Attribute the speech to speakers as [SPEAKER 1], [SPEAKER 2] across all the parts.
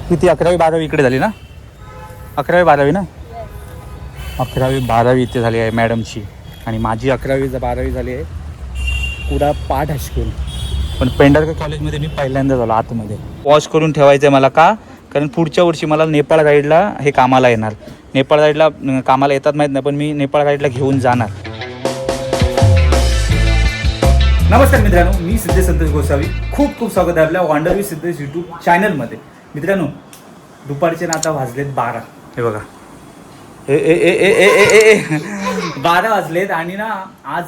[SPEAKER 1] किती 11वी-12वी इकडे झाली ना? 11वी-12वी ना? 11वी-12वी इथे झाली आहे मॅडमची आणि माझी 11वी-12वी झाली आहे कुडा पाठ हायस्कूल. पण पेंढारकर कॉलेजमध्ये मी पहिल्यांदा झालो आतमध्ये. वॉश करून ठेवायचं आहे मला का? कारण पुढच्या वर्षी मला नेपाळ गाईडला हे कामाला येणार. नेपाळ गाईडला कामाला येतात माहीत नाही, पण मी नेपाळ गाईडला घेऊन जाणार. नमस्कार मित्रांनो, मी सिद्धेश संतोष गोसावी. खूप खूप स्वागत आहे आपल्या वॉन्डर विथ सिद्धेश यूट्यूब चॅनलमध्ये. मित्रांनो, दुपारचे ना आता वाजलेत 12. हे बघा, 12 वाजलेत आणि ना आज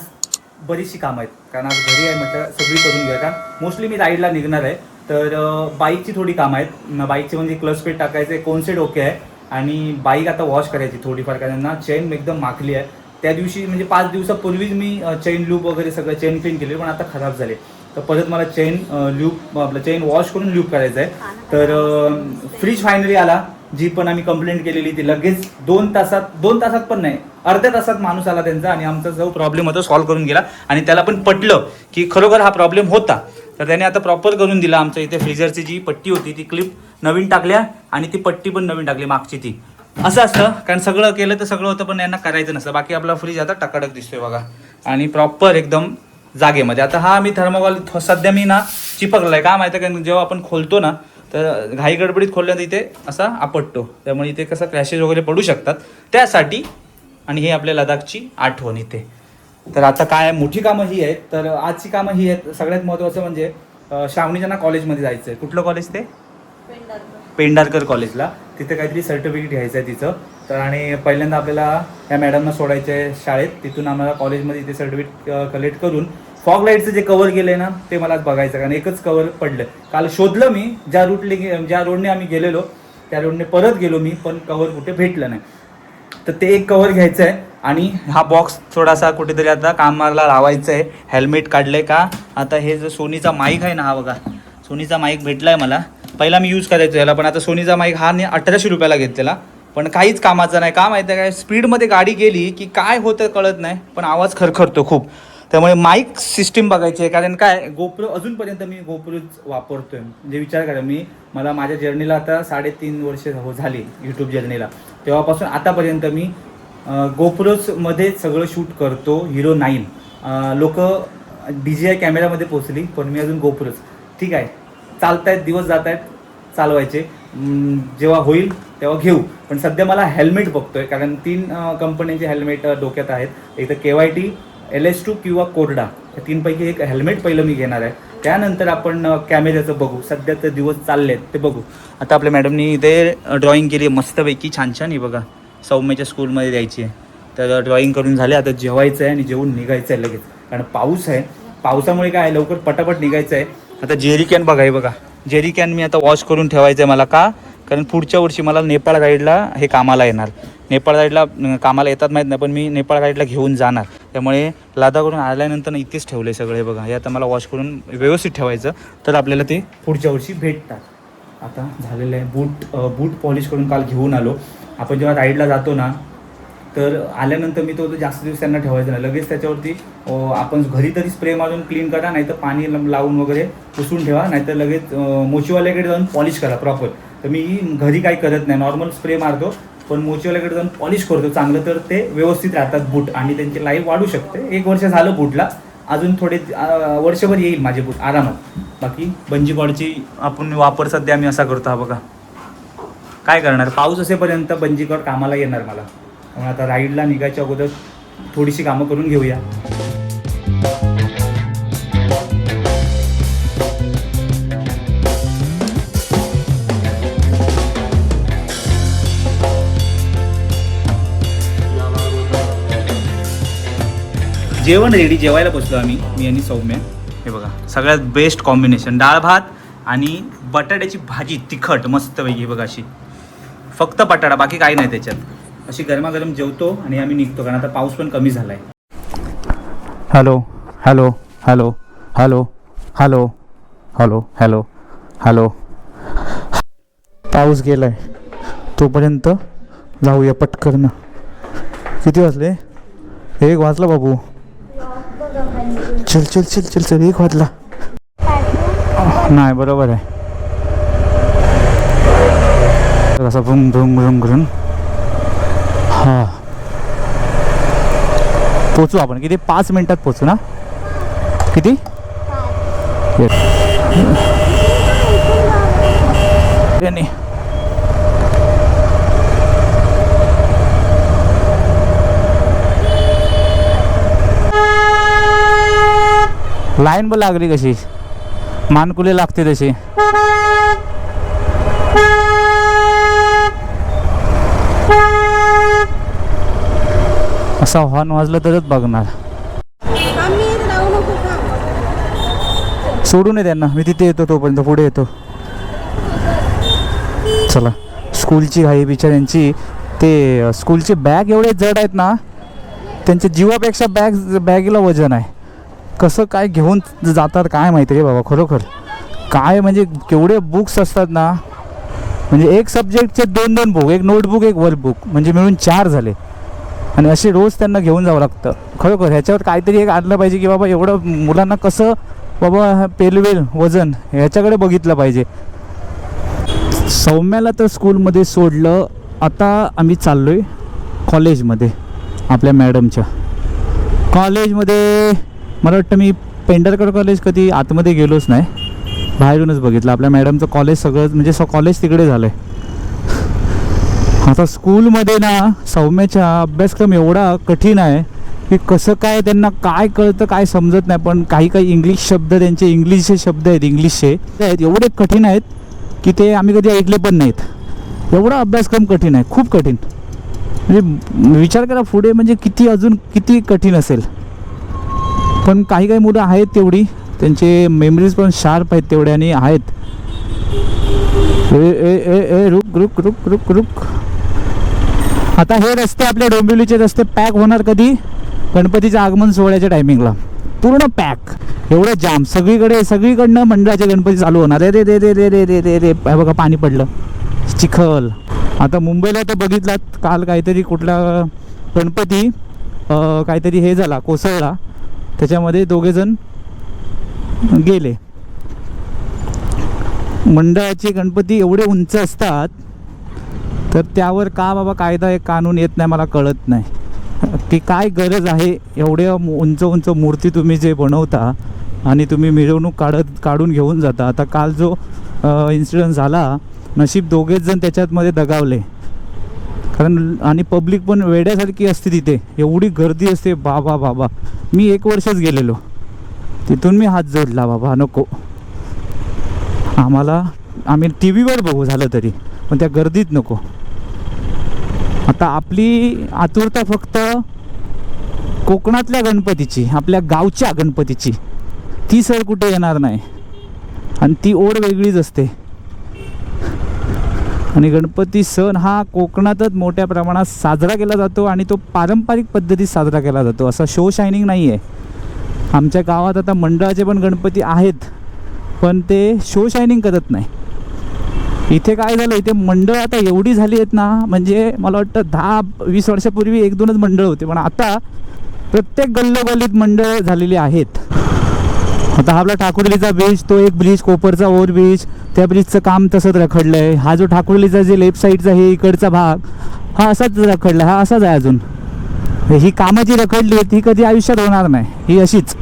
[SPEAKER 1] बरीचशी कामं आहेत. कारण आज घरी आहे म्हटलं सगळी करून घ्या. कारण मोस्टली मी राईडला निघणार आहे, तर बाईकची थोडी कामं आहेत. बाईकची म्हणजे क्लच पेट टाकायचं आहे, कोनसेट ओके आहे आणि बाईक आता वॉश करायची थोडीफार, कारण ना चेन एकदम माखली आहे. त्या दिवशी म्हणजे 5 दिवसापूर्वीच मी चेन लूप वगैरे सगळं चेन क्लीन केली, पण आता खराब झाले. तर परत मला चेन लूप आपलं चेन वॉश करून लूप करायचं आहे. तर फ्रीज फायनली आला. जी पण आम्ही कंप्लेंट केलेली ती लगेच 2 तासात पण नाही, अर्ध्या तासात माणूस आला त्यांचा आणि आमचा जो प्रॉब्लेम होता सॉल्व्ह करून गेला. आणि त्याला पण पटलं की खरोखर हा प्रॉब्लेम होता, तर त्याने आता प्रॉपर करून दिला. आमच्या इथे फ्रीजरची जी पट्टी होती ती क्लिप नवीन टाकल्या आणि ती पट्टी पण नवीन टाकली मागची ती. असं असतं, कारण सगळं केलं तर सगळं होतं, पण यांना करायचं नसतं. बाकी आपला फ्रीज आता टकाटक दिसतोय बघा आणि प्रॉपर एकदम जागेमध्ये. आता हा मी थर्मोकॉल सध्या मी ना चिपकला आहे. का माहिती आहे का, जेव्हा आपण खोलतो ना तर घाई गडबडीत खोलल्यानंतर इथे असा आपटतो, त्यामुळे इथे कसं क्रॅशेस वगैरे पडू शकतात त्यासाठी. आणि हे आपल्या लडाखची आठवण इथे. तर आता काय मोठी कामं ही आहेत. तर आजची कामं ही आहेत. सगळ्यात महत्त्वाचं म्हणजे श्रावणीच्या ना कॉलेजमध्ये जायचं आहे. कुठलं कॉलेज ते? पेंढारकर कॉलेजला. तिथे काहीतरी सर्टिफिकेट घ्यायचं आहे तिचं. तर आणि पहिल्यांदा आपल्याला या मॅडमना सोडायचं आहे शाळेत. तिथून आम्हाला कॉलेजमध्ये इथे सर्टिफिकेट कलेक्ट करून फॉग लाईटचं जे कवर गेलं आहे ना ते मला बघायचं, कारण एकच कवर पडलं. काल शोधलं मी ज्या रोडने आम्ही गेलेलो त्या रोडने परत गेलो मी, पण कवर कुठे भेटलं नाही. तर ते एक कवर घ्यायचं आहे आणि हा बॉक्स थोडासा कुठेतरी आता कामाला लावायचं आहे. हेल्मेट काढलंय का आता. हे जो सोनीचा माईक आहे ना, हा बघा सोनीचा माईक भेटलाय मला. पहिला मी यूज करायचो याला, पण आता सोनीचा माईक हा 1800 रुपयाला घेतलेला, पण काहीच कामाचा नाही. का माहिती आहे काय, स्पीडमध्ये गाडी गेली की काय होतं कळत नाही, पण आवाज खरखरतो खूप. त्यामुळे माईक सिस्टीम बघायची आहे. कारण काय, गोप्रो अजूनपर्यंत मी गोप्रोच वापरतोय. म्हणजे विचार करा, मला माझ्या जर्नीला आता 3.5 वर्ष झाली यूट्यूब जर्नीला. तेव्हापासून आतापर्यंत मी गोप्रोमध्ये सगळं शूट करतो. Hero 9 लोक DJI कॅमेरामध्ये पोचली, पण मी अजून गोप्रोच. ठीक आहे, चालतायत दिवस जात आहेत, चालवायचे. जेव्हा होईल तेव्हा घेऊ. पण सध्या मला हेल्मेट बघतोय, कारण 3 कंपन्यांचे हेल्मेट डोक्यात आहेत. एक तर KYT, LS2 किंवा कोरडा. या 3 पैकी एक हेल्मेट पहिलं मी घेणार आहे. त्यानंतर आपण कॅमेऱ्याचं बघू. सध्या ते दिवस चालले आहेत ते बघू. आता आपल्या मॅडमनी इथे ड्रॉइंग केली आहे मस्तपैकी, छान छान. ही बघा सौम्याच्या स्कूलमध्ये द्यायची आहे. तर ड्रॉइंग करून झाले. आता जेवायचं आहे आणि जेवून निघायचं आहे लगेच, कारण पाऊस आहे. पावसामुळे काय लवकर पटापट निघायचं आहे. आता जेरी कॅन बघा, हे बघा जेरी कॅन मी आता वॉश करून ठेवायचं आहे मला. का? कारण पुढच्या वर्षी मला नेपाळ गाईडला हे कामाला येणार. नेपाळ गाईडला कामाला येतात माहीत नाही, पण मी नेपाळ गाईडला घेऊन जाणार. त्यामुळे लादाखवरून आल्यानंतर इथेच ठेवलं आहे सगळं. हे बघा, हे आता मला वॉश करून व्यवस्थित ठेवायचं, तर आपल्याला ते पुढच्या वर्षी भेटतात. आता झालेलं आहे. बूट पॉलिश करून काल घेऊन आलो. आपण जेव्हा राईडला जातो ना, तर आल्यानंतर मी तो जास्त दिवस त्यांना ठेवायचं नाही. लगेच त्याच्यावरती आपण घरी तरी स्प्रे मारून क्लीन करा, नाहीतर पाणी लावून वगैरे पुसून ठेवा, नाहीतर लगेच मोचीवाल्याकडे जाऊन पॉलिश करा प्रॉपर. तर मी घरी काही करत नाही, नॉर्मल स्प्रे मारतो, पण मोचीवाल्याकडे जाऊन पॉलिश करतो चांगलं, तर ते व्यवस्थित राहतात बूट आणि त्यांची लाईफ वाढू शकते. 1 वर्ष झालं बूटला, अजून थोडे वर्षभर येईल माझे बूट आरामात. बाकी बंजी कॉर्डची आपण वापर सध्या आम्ही असा करतो. हा बघा, काय करणार, पाऊस असेपर्यंत बंजी कॉर्ड कामाला येणार मला. त्यामुळे आता राईडला निघायच्या अगोदर थोडीशी कामं करून घेऊया. जेवण रेडी, जेवायला बसलो आम्ही, मी आणि सौम्या. हे बघा सगळ्यात बेस्ट कॉम्बिनेशन, डाळ भात आणि बटाट्याची भाजी तिखट मस्तपैकी. बघा अशी, फक्त बटाटा, बाकी काही नाही त्याच्यात. अशी गरमागरम जेवतो आणि आम्ही निघतो, कारण आता पाऊस पण कमी झाला आहे. Hello hello hello hello hello hello hello hello. पाऊस गेलाय, तोपर्यंत जाऊया पटकन. किती वाजले? 1 वाजला बाबू. चल चल चल चल चल, 1 वाजला. नाही बरोबर आहे. कसा भुंग भुंग भुंग करून. हां पोचू आपण किती 5 मिनिटात पोचू ना किती. लाईन पण लागली कशी मानकुले लागते तशी. असा हॉर्न वाजलं तरच बघणार. सोडू नये त्यांना मी तिथे येतो तोपर्यंत पुढे येतो. चला स्कूलची घाई बिचाऱ्यांची. ते स्कूलचे बॅग एवढे जड आहेत ना त्यांच्या जीवापेक्षा बॅगला वजन आहे. कसं काय घेऊन जातात काय माहिती रे बाबा खरोखर. काय म्हणजे केवढे बुक्स असतात ना म्हणजे एक सब्जेक्टचे 2-2 बुक, एक नोटबुक एक वर्कबुक म्हणजे मिळून 4 झाले. आणि असे रोज त्यांना घेऊन जावं लागतं खरोखर. ह्याच्यावर काहीतरी एक आणलं पाहिजे की बाबा एवढं मुलांना कसं बाबा पेलवेल वजन ह्याच्याकडे बघितलं पाहिजे. सौम्याला तर स्कूलमध्ये सोडलं. आता आम्ही चाललो आहे कॉलेजमध्ये आपल्या मॅडमच्या कॉलेजमध्ये. मला वाटतं मी पेंढरकर कॉलेज कधी आतमध्ये गेलोच नाही, बाहेरूनच बघितलं. आपल्या मॅडमचं कॉलेज सगळं म्हणजे कॉलेज तिकडे झालं आहे. आता स्कूलमध्ये ना सौम्याचा अभ्यासक्रम एवढा कठीण आहे की कसं काय त्यांना काय कळतं काय समजत नाही. पण काही इंग्लिश शब्द त्यांचे इंग्लिशचे शब्द आहेत इंग्लिशचे आहेत एवढे कठीण आहेत की ते आम्ही कधी ऐकले पण नाहीत. एवढा अभ्यासक्रम कठीण आहे खूप कठीण. म्हणजे विचार करा पुढे म्हणजे अजून किती कठीण असेल. पण काही मुलं आहेत तेवढी त्यांचे मेमरीज पण शार्प आहेत तेवढे आणि आहेत. रुक रुक रुक रुक रुक. आता हे रस्ते आपले डोंबिवलीचे रस्ते पॅक होणार कधी गणपतीच्या आगमन सोहळ्याच्या टायमिंगला. पूर्ण पॅक एवढं जाम सगळीकडनं मंडळाचे गणपती चालू होणार. रे रे रे रे रे रे रे रे बघा पाणी पडलं चिखल. आता मुंबईला तर बघितलात काल काहीतरी कुठला गणपती काहीतरी हे झाला कोसळला त्याच्यामध्ये 2 जण गेले. मंडळाचे गणपती एवढे उंच असतात तर त्यावर का बाबा कायदा एक कानून येत नाही मला कळत नाही की काय गरज आहे. एवढ्या उंच उंच मूर्ती तुम्ही जे बनवता आणि तुम्ही मिरवणूक काढून घेऊन जाता. आता काल जो इन्सिडेंट झाला नशीब 2 जण त्याच्यातमध्ये दगावले कारण आणि पब्लिक पण वेड्यासारखी असते तिथे एवढी गर्दी असते बाबा बाबा. मी 1 वर्षच गेलेलो तिथून मी हात जोडला बाबा नको आम्ही टी व्हीवर बघू झालं तरी पण त्या गर्दीत नको. आता आपली आतुरता फक्त कोकणातल्या गणपतीची आपल्या गावच्या गणपतीची ती सर कुठे येणार नाही आणि ती ओढ वेगळीच असते. आणि गणपती सण हा कोकणातच मोठ्या प्रमाणात साजरा केला जातो आणि तो पारंपरिक पद्धतीत साजरा केला जातो. असा शो शायनिंग नाही आहे. आमच्या गावात आता मंडळाचे पण गणपती आहेत पण ते शो शायनिंग करत नाही. इथे काय झालं इथे मंडळ आता एवढी झाली आहेत ना म्हणजे मला वाटतं 10-20 वर्षापूर्वी 1-2च मंडळ होते पण आता प्रत्येक गल्लोगल्लीत मंडळ झालेली आहेत. आता हा आपला ठाकुर्लीचा ब्रिज तो एक ब्रिज कोपरचा ओव्हरब्रिज त्या ब्रिजचं काम तसंच रखडलं आहे. हा जो ठाकुर्लीचा जे लेफ्ट साईडचा हे इकडचा भाग हा असाच रखडला हा असाच आहे अजून. ही कामं जी रखडली आहेत ही कधी आयुष्यात होणार नाही ही अशीच.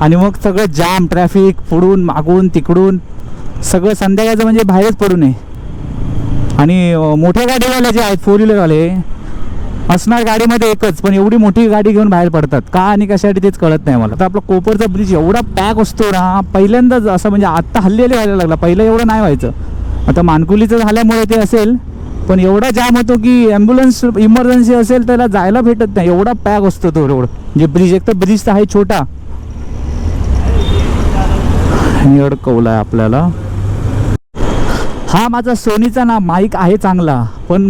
[SPEAKER 1] आणि मग सगळं जाम ट्रॅफिक पुढून मागून तिकडून सगळं संध्याकाळचं म्हणजे बाहेरच पडू नये. आणि मोठ्या गाडीवाले जे आहेत 4 व्हीलरवाले असणार गाडीमध्ये एकच पण एवढी मोठी गाडी घेऊन बाहेर पडतात का आणि कशासाठी तेच कळत नाही मला. तर आपला कोपरचा ब्रिज एवढा पॅक असतो ना पहिल्यांदाच असं म्हणजे आत्ता हल्ली व्हायला लागला. पहिलं एवढं नाही व्हायचं. आता मानकुलीचं झाल्यामुळे ते असेल पण एवढा जाम होतो की ॲम्ब्युलन्स इमर्जन्सी असेल त्याला जायला भेटत नाही एवढा पॅक असतो तो रोड. म्हणजे ब्रिज एक तर ब्रिज तर आहे छोटा अडकवला आहे आपल्याला. हा माझा सोनीचा ना माईक आहे चांगला पण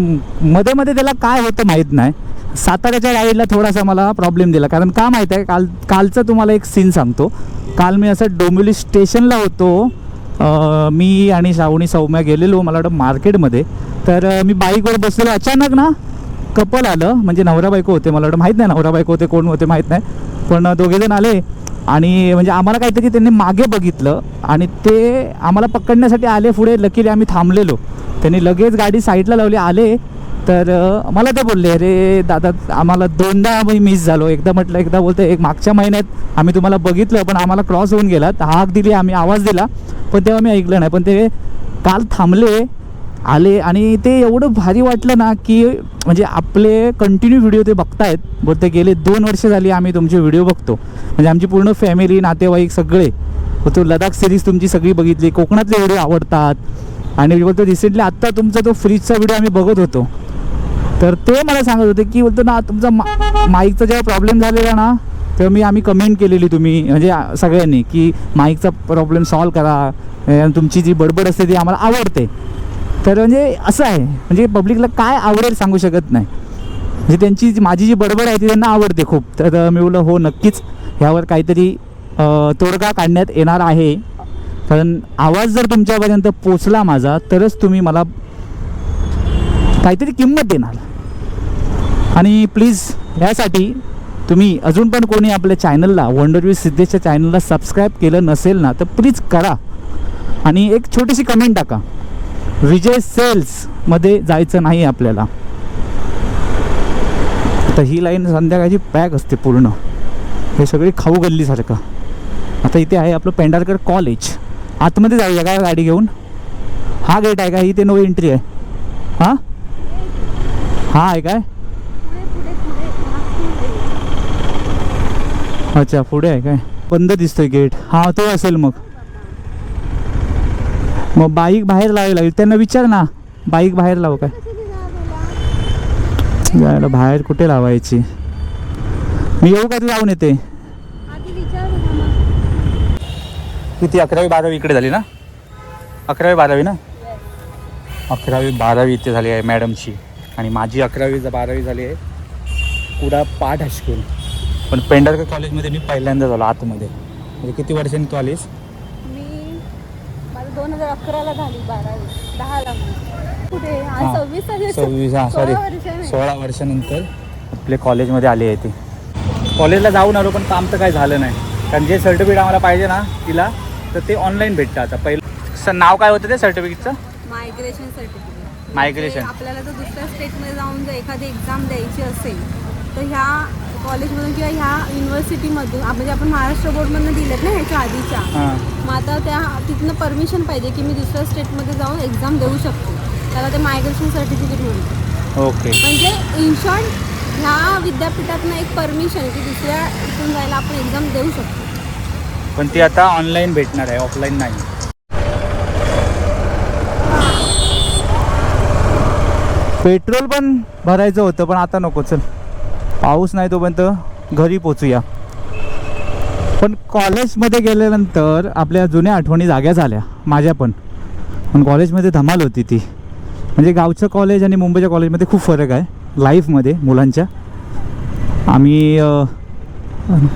[SPEAKER 1] मध्ये मध्ये त्याला काय होतं माहीत नाही. साताऱ्याच्या राईडला थोडासा मला प्रॉब्लेम दिला कारण का माहीत आहे कालचा तुम्हाला एक सीन सांगतो. काल मी असं डोंबिवली स्टेशनला होतो मी आणि श्रावणी सौम्या गेलेलो मला वाटतं मार्केटमध्ये. तर मी बाईकवर बसलेलो अचानक ना कपल आलं म्हणजे नवरा बायको होते मला वाटतं माहीत नाही नवरा बायको होते कोण होते माहीत नाही पण 2 जण आले आणि म्हणजे आम्हाला काहीतरी त्यांनी मागे बघितलं आणि ते आम्हाला पकडण्यासाठी आले पुढे. लकीली आम्ही थांबलेलो
[SPEAKER 2] त्यांनी लगेच गाडी साईडला लावली. आले तर मला ते बोलले, अरे दादा आम्हाला 2दा आम्ही मिस झालो. एकदा बोलते एक मागच्या महिन्यात आम्ही तुम्हाला बघितलं पण आम्हाला क्रॉस होऊन गेलात, हाक दिली आम्ही, आवाज दिला पण तेव्हा मी ऐकलं नाही. पण ते काल थांबले, आले आणि ते एवढं भारी वाटलं ना की म्हणजे आपले कंटिन्यू व्हिडिओ ते बघतायत. बोलते गेले 2 वर्ष झाली आम्ही तुमचे व्हिडिओ बघतो. म्हणजे आमची पूर्ण फॅमिली, नातेवाईक सगळे. तो लडाख सिरीज तुमची सगळी बघितली, कोकणातले व्हिडिओ आवडतात. आणि बोलतो रिसेंटली आत्ता तुमचा तो फ्रीजचा व्हिडिओ आम्ही बघत होतो. तर ते मला सांगत होते की बोलतो ना तुमचा माईकचा जेव्हा प्रॉब्लेम झालेला ना तेव्हा आम्ही कमेंट केलेली तुम्ही म्हणजे सगळ्यांनी की माईकचा प्रॉब्लेम सॉल्व करा, तुमची जी बडबड असते ती आम्हाला आवडते. तर म्हणजे असं आहे, म्हणजे पब्लिकला काय आवडेल सांगू शकत नाही. म्हणजे त्यांची माझी जी बडबड आहे ती त्यांना आवडते खूप. तर मी बोललो हो नक्कीच ह्यावर काहीतरी तोडगा काढण्यात येणार आहे. कारण आवाज जर तुमच्यापर्यंत पोचला माझा तरच तुम्ही मला काहीतरी किंमत देणार. आणि प्लीज ह्यासाठी तुम्ही अजून पण कोणी आपल्या चॅनलला वंडर विथ सिद्धेशच्या चॅनलला सबस्क्राईब केलं नसेल ना तर प्लीज करा. आणि एक छोटीशी कमेंट टाका, विजय सेल्समध्ये जायचं नाही आपल्याला. आता ही लाईन संध्याकाळची पॅक असते पूर्ण, हे सगळी खाऊ गल्लीसारखं. आता इथे आहे आपलं पेंढारकर कॉलेज. आतमध्ये जाऊया काय गाडी घेऊन? हा गेट आहे का? इथे नो एंट्री आहे. हां हा आहे काय? अच्छा पुढे आहे काय? बंद दिसतोय गेट. हा तो असेल मग बाईक बाहेर लावावी लागेल. त्यांना विचार ना बाईक बाहेर लावू काय? जायला बाहेर कुठे लावायची? मी येऊ का? तू जाऊन येते. किती 11वी 12वी इकडे झाली ना? 11वी 12वी ना? 11वी 12वी इथे झाली आहे मॅडमची. आणि माझी 11वी 12वी झाली आहे कुडा पाठ हायस्कूल. पण पेंढारकर कॉलेजमध्ये मी पहिल्यांदा झालो आतमध्ये. म्हणजे किती वर्षांनी तू आलीस?
[SPEAKER 3] मी 2011ला झाली 12वी 10ला. कुठे 26
[SPEAKER 2] हां सॉरी 16 वर्षानंतर आपले कॉलेजमध्ये आली आहे ती. कॉलेजला जाऊन आलो पण काम तर काही झालं नाही. कारण जे सर्टिफिकेट आम्हाला पाहिजे ना तिला तर ते ऑनलाईन भेटतं. आता पहिलं नाव काय होतं ते सर्टिफिकेटचं?
[SPEAKER 3] Migration certificate.
[SPEAKER 2] मायग्रेशन.
[SPEAKER 3] आपल्याला जर दुसऱ्या स्टेटमध्ये जाऊन जर एखादी एक्झाम द्यायची असेल तर ह्या कॉलेजमधून किंवा ह्या युनिव्हर्सिटीमधून म्हणजे आपण महाराष्ट्र बोर्डमधून दिलेत ना ह्याच्या आधीच्या. मग आता त्या तिथनं परमिशन पाहिजे की मी दुसऱ्या स्टेटमध्ये जाऊन एक्झाम देऊ शकतो. त्याला ते मायग्रेशन सर्टिफिकेट म्हणतो.
[SPEAKER 2] ओके.
[SPEAKER 3] म्हणजे इन शॉर्ट ह्या विद्यापीठातनं एक परमिशन की दुसऱ्या इथून जायला आपण एक्झाम देऊ शकतो.
[SPEAKER 2] पण ती आता ऑनलाईन भेटणार आहे, ऑफलाईन नाही. पेट्रोल पण भरायचं होतं पण आता नको. चल पाऊस नाही तोपर्यंत घरी पोचूया. पण कॉलेजमध्ये गेल्यानंतर आपल्या जुन्या आठवणी जाग्या झाल्या माझ्या पण. कॉलेजमध्ये धमाल होती ती. म्हणजे गावचं कॉलेज आणि मुंबईच्या कॉलेजमध्ये खूप फरक आहे लाईफमध्ये मुलांच्या. आम्ही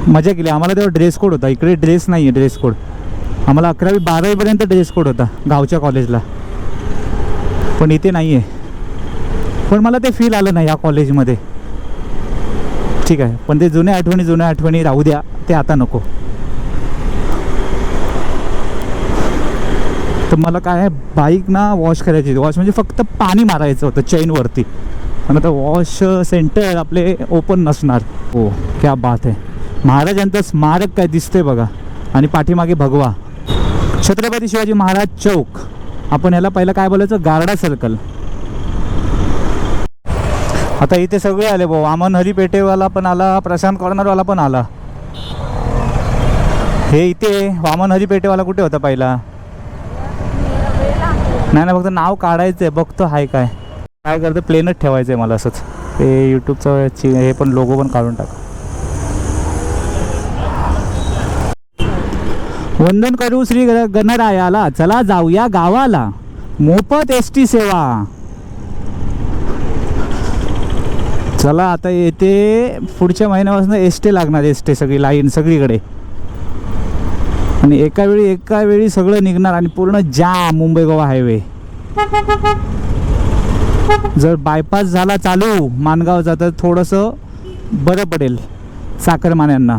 [SPEAKER 2] मजा केली. आम्हाला तेव्हा ड्रेस कोड होता. इकडे ड्रेस नाही आहे ड्रेस कोड. आम्हाला 11वी 12वीपर्यंत ड्रेस कोड होता गावच्या कॉलेजला, पण इथे नाही आहे. पण मला ते फील आलं नाही या कॉलेजमध्ये. ठीक आहे पण ते जुन्या आठवणी राहू द्या, ते आता नको. तर मला काय आहे बाईक ना वॉश करायची होती. वॉश म्हणजे फक्त पाणी मारायचं होतं चेनवरती. आणि आता वॉश सेंटर आपले ओपन नसणार. हो क्या बात आहे. महाराजांचं स्मारक काय दिसतंय बघा. आणि पाठीमागे भगवा. छत्रपती शिवाजी महाराज चौक. आपण याला पहिलं काय बोलायचं? Garda circle. आता इथे सगळे आले भाऊ. वामन हरी पेठेवाला पण आला, प्रशांत कॉर्नरवाला पण आला. हे इथे वामन हरी पेठेवाला कुठे होता पहिला? नाही ना, फक्त नाव काढायचं आहे. बघतो हाय काय काय करतं. प्लेनच ठेवायचं आहे मला असंच. ते यूट्यूबचं हे पण लोगो पण काढून टाका. वंदन करू श्री गणरायाला, चला जाऊया गावाला, मोफत एसटी सेवा. चला आता येते पुढच्या महिन्यापासून एसटी लागणार. एसटी सगळी लाईन सगळीकडे. आणि एका वेळी सगळं निघणार आणि पूर्ण जाम मुंबई गोवा हायवे. जर बायपास झाला चालू माणगावचा तर थोडंसं बरं पडेल चाकरमान्यांना.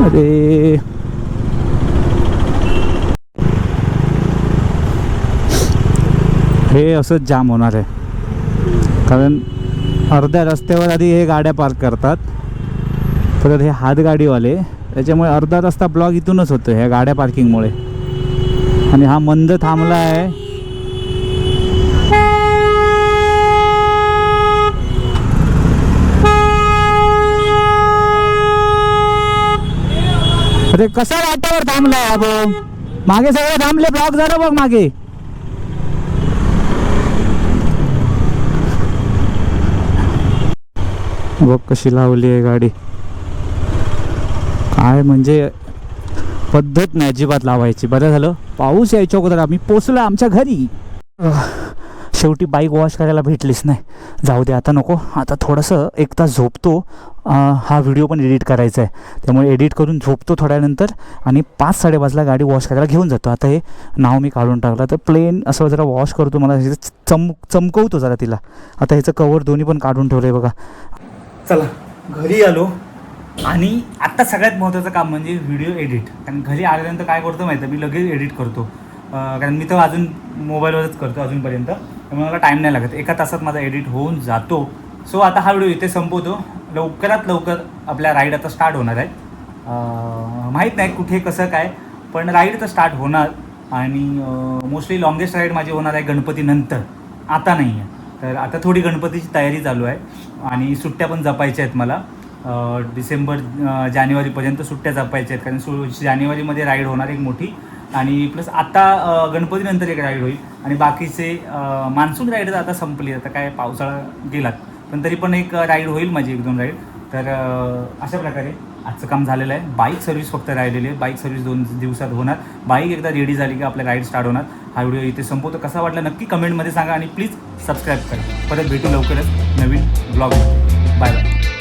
[SPEAKER 2] अरे हे असंच जाम होणार आहे, कारण अर्ध्या रस्त्यावर आधी हे गाड्या पार्क करतात, परत हे हातगाडीवाले, त्याच्यामुळे अर्धा रस्ता ब्लॉक इथूनच होतो ह्या गाड्या पार्किंगमुळे. आणि हा मंद थांबला आहे. अरे कसा वाटावर थांबलाय अबो, मागे सगळे थांबले, ब्लॉक झालं बघ मागे. बघ कशी लावली आहे गाडी, काय म्हणजे पद्धत नाही अजिबात लावायची. बरं झालं पाऊस यायच्या अगोदर आम्ही पोचलो आमच्या घरी. शेवटी बाईक वॉश करायला भेटलीच नाही. जाऊ दे आता नको, आता थोडंसं एक तास झोपतो. हा व्हिडिओ पण एडिट करायचा आहे, त्यामुळे एडिट करून झोपतो थोड्यानंतर आणि 5-5:30ला गाडी वॉश करायला घेऊन जातो. आता हे नाव मी काढून टाकलं, तर प्लेन असं जरा वॉश करतो, मला चमकवतो जरा तिला. आता ह्याचं कवर दोन्ही पण काढून ठेवलं आहे बघा.
[SPEAKER 1] चला घरी आलो आणि आत्ता सगळ्यात महत्त्वाचं काम म्हणजे व्हिडिओ एडिट. कारण घरी आल्यानंतर काय करतो माहिती आहे, मी लगेच एडिट करतो, कारण मी तर अजून मोबाईलवरच करतो अजूनपर्यंत, त्यामुळे मला टाईम नाही लागत. 1 तासात माझा एडिट होऊन जातो. सो आता हा व्हिडिओ इथे संपवतो. लवकरात लवकर आपल्या राईड आता स्टार्ट होणार आहे. माहीत नाही कुठे कसं काय, पण राईड तर स्टार्ट होणार. आणि मोस्टली लॉंगेस्ट राईड माझी होणार आहे गणपतीनंतर, आता नाही आहे. तर आता थोडी गणपतीची तयारी चालू आहे आणि सुट्ट्या पण जपायच्या आहेत मला. डिसेंबर जानेवारीपर्यंत सुट्ट्या जपायच्या आहेत, कारण जानेवारीमध्ये राईड होणार एक मोठी, आणि प्लस आता गणपतीनंतर एक राईड होईल. आणि बाकीचे मान्सून राईड आता संपली, आता काय पावसाळा गेलात, पण तरी पण एक राईड होईल माझी, 1-2 राईड. तर अशा प्रकारे आजचं काम झालेलं आहे. बाईक सर्व्हिस फक्त राहिलेली आहे. बाईक सर्व्हिस 2 दिवसात होणार. बाईक एकदा रेडी झाली की आपल्या राईड स्टार्ट होणार. हा व्हिडिओ इथे संपवतो. कसा वाटला नक्की कमेंटमध्ये सांगा आणि प्लीज सबस्क्राईब करा. परत भेटू लवकरच नवीन ब्लॉग. Bye bye.